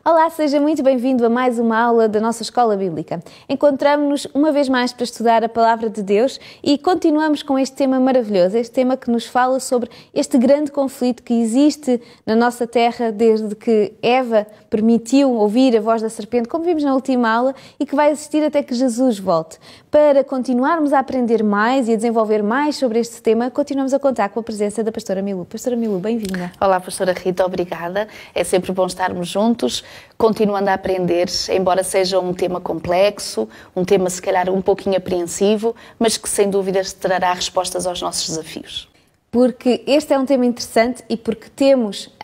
Olá, seja muito bem-vindo a mais uma aula da nossa Escola Bíblica. Encontramos-nos uma vez mais para estudar a Palavra de Deus e continuamos com este tema maravilhoso, este tema que nos fala sobre este grande conflito que existe na nossa terra desde que Eva permitiu ouvir a voz da serpente, como vimos na última aula, e que vai existir até que Jesus volte. Para continuarmos a aprender mais e a desenvolver mais sobre este tema, continuamos a contar com a presença da Pastora Milu. Pastora Milu, bem-vinda. Olá, Pastora Rita, obrigada. É sempre bom estarmos juntos, continuando a aprender, embora seja um tema complexo, um tema se calhar um pouquinho apreensivo, mas que sem dúvidas trará respostas aos nossos desafios. Porque este é um tema interessante e porque temos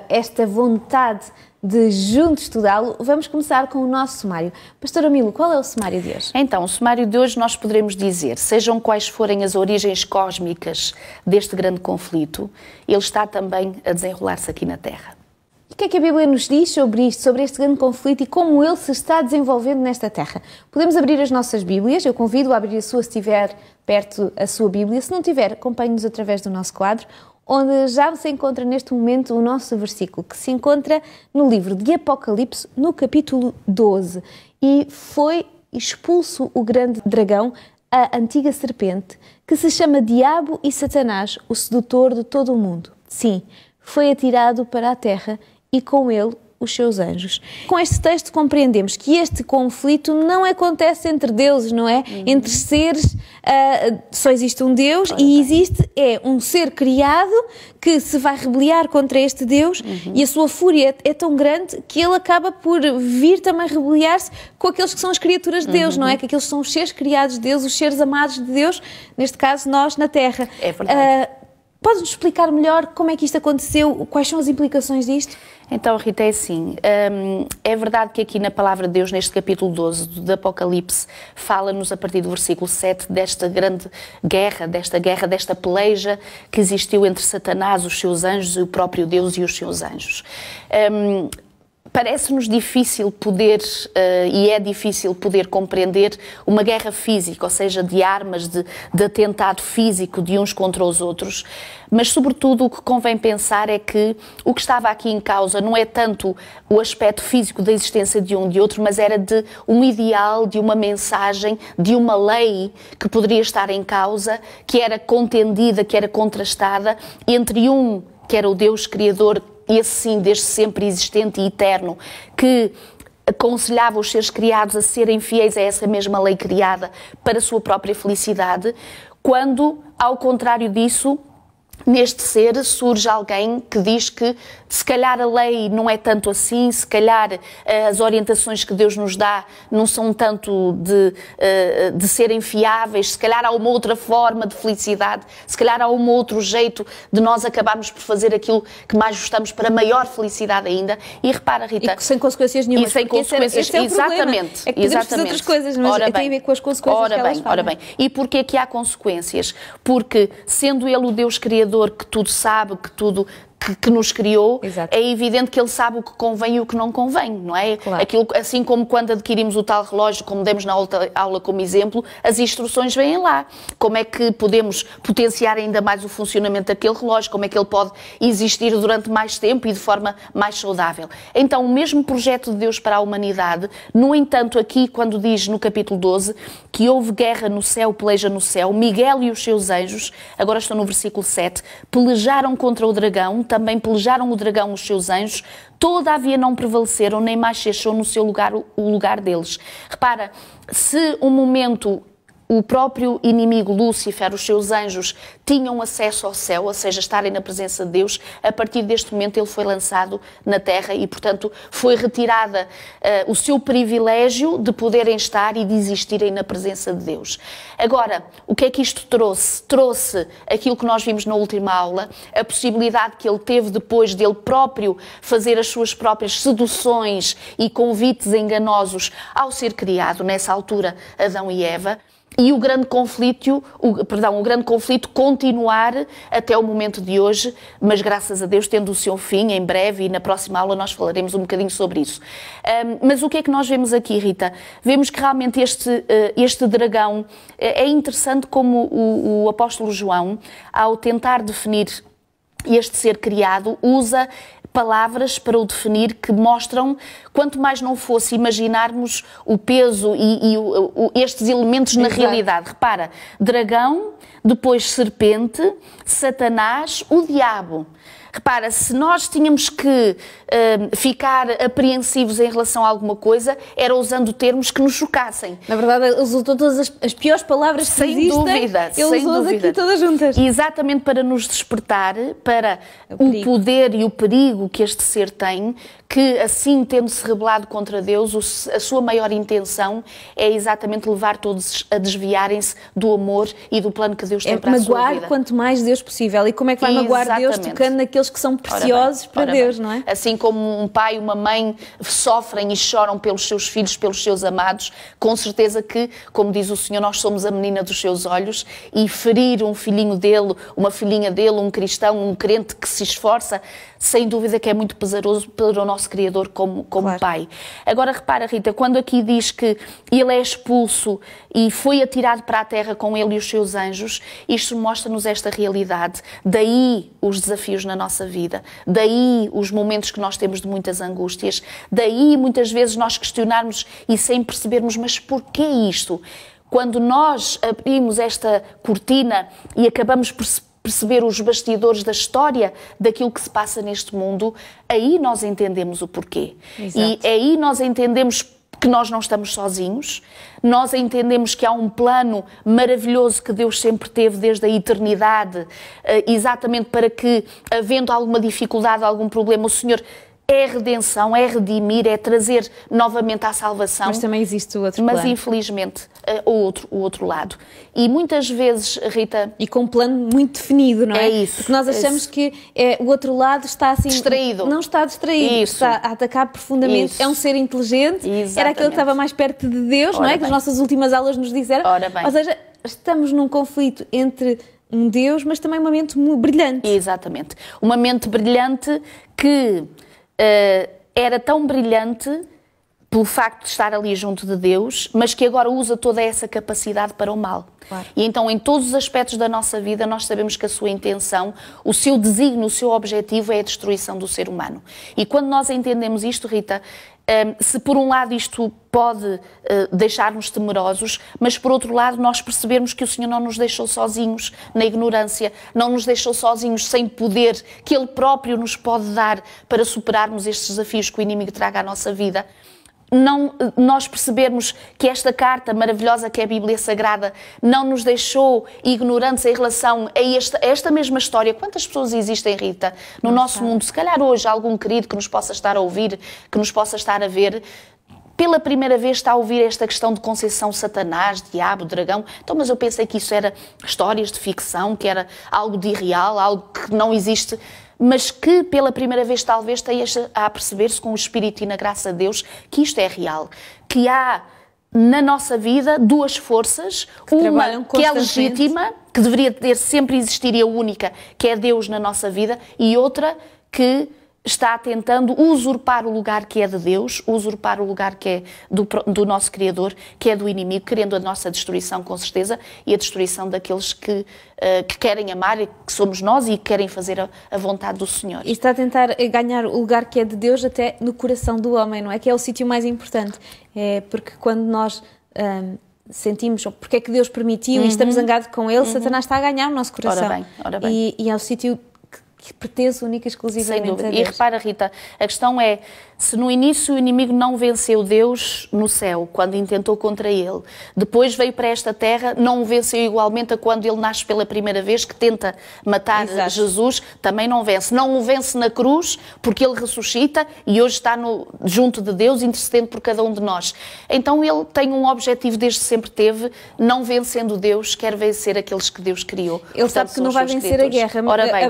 esta vontade de juntos estudá-lo, vamos começar com o nosso sumário. Pastora Milu, qual é o sumário de hoje? Então, o sumário de hoje nós poderemos dizer, sejam quais forem as origens cósmicas deste grande conflito, ele está também a desenrolar-se aqui na Terra. O que é que a Bíblia nos diz sobre isto, sobre este grande conflito e como ele se está desenvolvendo nesta terra? Podemos abrir as nossas Bíblias, eu convido a abrir a sua se estiver perto a sua Bíblia. Se não tiver, acompanhe-nos através do nosso quadro, onde já se encontra neste momento o nosso versículo, que se encontra no livro de Apocalipse, no capítulo 12. E foi expulso o grande dragão, a antiga serpente, que se chama Diabo e Satanás, o sedutor de todo o mundo. Sim, foi atirado para a terra e com ele os seus anjos. Com este texto compreendemos que este conflito não acontece entre deuses, não é? Entre seres, só existe um Deus e existe um ser criado que se vai rebeliar contra este Deus e a sua fúria é tão grande que ele acaba por vir também rebeliar-se com aqueles que são as criaturas de Deus, não é? Que aqueles são os seres criados de Deus, os seres amados de Deus, neste caso nós na Terra. É verdade. Podes-nos explicar melhor como é que isto aconteceu? Quais são as implicações disto? Então, Rita, é assim, é verdade que aqui na Palavra de Deus, neste capítulo 12 do Apocalipse, fala-nos a partir do versículo 7 desta grande guerra, desta peleja que existiu entre Satanás, os seus anjos e o próprio Deus e os seus anjos. Parece-nos difícil poder, e é difícil poder compreender uma guerra física, ou seja, de armas, de atentado físico de uns contra os outros, mas sobretudo o que convém pensar é que o que estava aqui em causa não é tanto o aspecto físico da existência de um de outro, mas era de um ideal, de uma mensagem, de uma lei que poderia estar em causa, que era contendida, que era contrastada entre um que era o Deus Criador, esse sim, desde sempre existente e eterno, que aconselhava os seres criados a serem fiéis a essa mesma lei criada para a sua própria felicidade, quando, ao contrário disso, neste ser surge alguém que diz que se calhar a lei não é tanto assim, se calhar as orientações que Deus nos dá não são tanto de serem fiáveis, se calhar há uma outra forma de felicidade, se calhar há um outro jeito de nós acabarmos por fazer aquilo que mais gostamos para maior felicidade ainda. E repara, Rita... E sem consequências nenhumas. E sem consequências, esse é o exatamente. É que podemos fazer outras coisas, mas tem a ver com as consequências que elas fazem. Ora bem, e porquê que há consequências? Porque, sendo Ele o Deus Criador, que tudo sabe, que nos criou, exato, é evidente que ele sabe o que convém e o que não convém, não é? Claro. Aquilo, assim como quando adquirimos o tal relógio, como demos na aula como exemplo, as instruções vêm lá. Como é que podemos potenciar ainda mais o funcionamento daquele relógio, como é que ele pode existir durante mais tempo e de forma mais saudável. Então, o mesmo projeto de Deus para a humanidade, no entanto, aqui, quando diz no capítulo 12, que houve guerra no céu, peleja no céu, Miguel e os seus anjos, agora estou no versículo 7, pelejaram contra o dragão, também pelejaram o dragão os seus anjos, todavia não prevaleceram, nem mais se achou no seu lugar o lugar deles. Repara, se um momento o próprio inimigo Lúcifer, os seus anjos, tinham acesso ao céu, ou seja, estarem na presença de Deus, a partir deste momento ele foi lançado na terra e, portanto, foi retirada o seu privilégio de poderem estar e de existirem na presença de Deus. Agora, o que é que isto trouxe? Trouxe aquilo que nós vimos na última aula, a possibilidade que ele teve depois dele próprio fazer as suas próprias seduções e convites enganosos ao ser criado, nessa altura, Adão e Eva, e o grande conflito continuar até o momento de hoje, mas graças a Deus tendo o seu fim em breve, e na próxima aula nós falaremos um bocadinho sobre isso. Mas o que é que nós vemos aqui, Rita? Vemos que realmente este dragão, é interessante como o apóstolo João, ao tentar definir este ser criado, usa palavras para o definir que mostram, quanto mais não fosse imaginarmos o peso e estes elementos na realidade. Repara, dragão, depois serpente, Satanás, o diabo. Repara, se nós tínhamos que ficar apreensivos em relação a alguma coisa, era usando termos que nos chocassem. Na verdade, ele usou todas as piores palavras que existem. Ele usou-as aqui todas juntas. Exatamente para nos despertar para o poder e o perigo que este ser tem, que assim, tendo-se rebelado contra Deus, a sua maior intenção é exatamente levar todos a desviarem-se do amor e do plano que Deus tem para a sua vida. Magoar quanto mais Deus possível. E como é que vai magoar Deus? Tocando naqueles que são preciosos para Deus, não é? Assim como um pai e uma mãe sofrem e choram pelos seus filhos, pelos seus amados, com certeza que, como diz o Senhor, nós somos a menina dos seus olhos, e ferir um filhinho dele, uma filhinha dele, um cristão, um crente que se esforça, sem dúvida que é muito pesaroso para o nosso Criador como claro. Pai. Agora repara, Rita, quando aqui diz que ele é expulso e foi atirado para a terra com ele e os seus anjos, isto mostra-nos esta realidade. Daí os desafios na nossa vida, daí os momentos que nós temos de muitas angústias, daí muitas vezes nós questionarmos e sem percebermos, mas porquê isto? Quando nós abrimos esta cortina e acabamos por perceber os bastidores da história daquilo que se passa neste mundo, aí nós entendemos o porquê. Exato. E aí nós entendemos que nós não estamos sozinhos, nós entendemos que há um plano maravilhoso que Deus sempre teve desde a eternidade, exatamente para que, havendo alguma dificuldade, algum problema, o Senhor é redenção, é redimir, é trazer novamente à salvação. Mas também existe o outro plano. Mas infelizmente o outro lado. E muitas vezes, Rita... E com um plano muito definido, não é? É isso. Porque nós achamos que o outro lado está assim... Distraído. Não está distraído. Isso. Está a atacar profundamente. Isso. É um ser inteligente. Exatamente. Era aquele que estava mais perto de Deus, Ora não é? bem. Que as nossas últimas aulas nos disseram. Ora bem. Ou seja, estamos num conflito entre um Deus, mas também uma mente brilhante. Exatamente. Uma mente brilhante que... era tão brilhante pelo facto de estar ali junto de Deus, mas que agora usa toda essa capacidade para o mal. Claro. E então, em todos os aspectos da nossa vida, nós sabemos que a sua intenção, o seu desígnio, o seu objetivo é a destruição do ser humano. E quando nós entendemos isto, Rita, se por um lado isto pode deixar-nos temerosos, mas por outro lado nós percebermos que o Senhor não nos deixou sozinhos na ignorância, não nos deixou sozinhos sem poder que Ele próprio nos pode dar para superarmos estes desafios que o inimigo traga à nossa vida. Nós percebermos que esta carta maravilhosa que é a Bíblia Sagrada não nos deixou ignorantes em relação a esta mesma história. Quantas pessoas existem, Rita, no nosso mundo? Se calhar hoje algum querido que nos possa estar a ouvir, que nos possa estar a ver, pela primeira vez está a ouvir esta questão de Conceição, Satanás, Diabo, Dragão. Então, mas eu pensei que isso era histórias de ficção, que era algo de irreal, algo que não existe, mas que pela primeira vez talvez tenhas a perceber-se com o Espírito e na graça de Deus que isto é real, que há na nossa vida duas forças, uma que é legítima, que deveria sempre existir e a única, que é Deus na nossa vida, e outra que está tentando usurpar o lugar que é de Deus, usurpar o lugar que é do nosso Criador, que é do inimigo, querendo a nossa destruição, com certeza, e a destruição daqueles que querem amar, que somos nós, e que querem fazer a vontade do Senhor. E está a tentar ganhar o lugar que é de Deus até no coração do homem, não é? Que é o sítio mais importante. É porque quando nós sentimos porque é que Deus permitiu e estamos zangados com Ele, Satanás está a ganhar o nosso coração. Ora bem. E é o sítio que pertence única e exclusivamente a Deus. E repara, Rita, a questão é, se no início o inimigo não venceu Deus no céu, quando intentou contra ele, depois veio para esta terra, não o venceu igualmente a quando ele nasce pela primeira vez, que tenta matar Exato. Jesus, também não vence. Não o vence na cruz, porque ele ressuscita e hoje está junto de Deus, intercedendo por cada um de nós. Então ele tem um objetivo, desde sempre teve, não vencendo Deus, quer vencer aqueles que Deus criou. Ele Portanto, sabe que não vai vencer a guerra,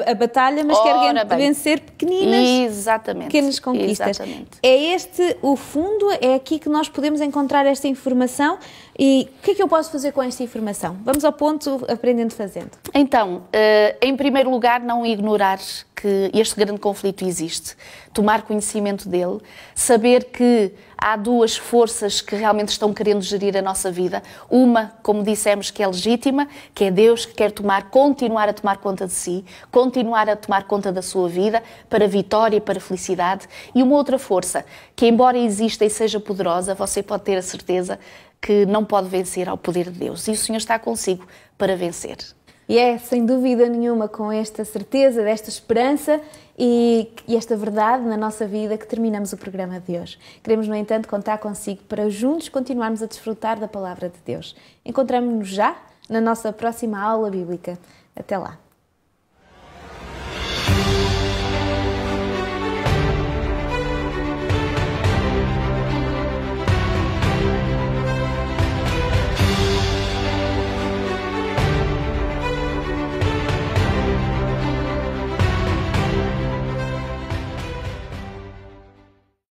a batalha, mas quer vencer pequenas conquistas. Exatamente. É este o fundo, é aqui que nós podemos encontrar esta informação. E o que é que eu posso fazer com esta informação? Vamos ao ponto aprendendo fazendo. Então, em primeiro lugar, não ignorar que este grande conflito existe. Tomar conhecimento dele, saber que há duas forças que realmente estão querendo gerir a nossa vida. Uma, como dissemos, que é legítima, que é Deus, que quer continuar a tomar conta de si, continuar a tomar conta da sua vida, para vitória, para felicidade. E uma outra força, que embora exista e seja poderosa, você pode ter a certeza que não pode vencer ao poder de Deus. E o Senhor está consigo para vencer. E é, sem dúvida nenhuma, com esta certeza, desta esperança e esta verdade na nossa vida que terminamos o programa de hoje. Queremos, no entanto, contar consigo para juntos continuarmos a desfrutar da Palavra de Deus. Encontramos-nos já na nossa próxima aula bíblica. Até lá!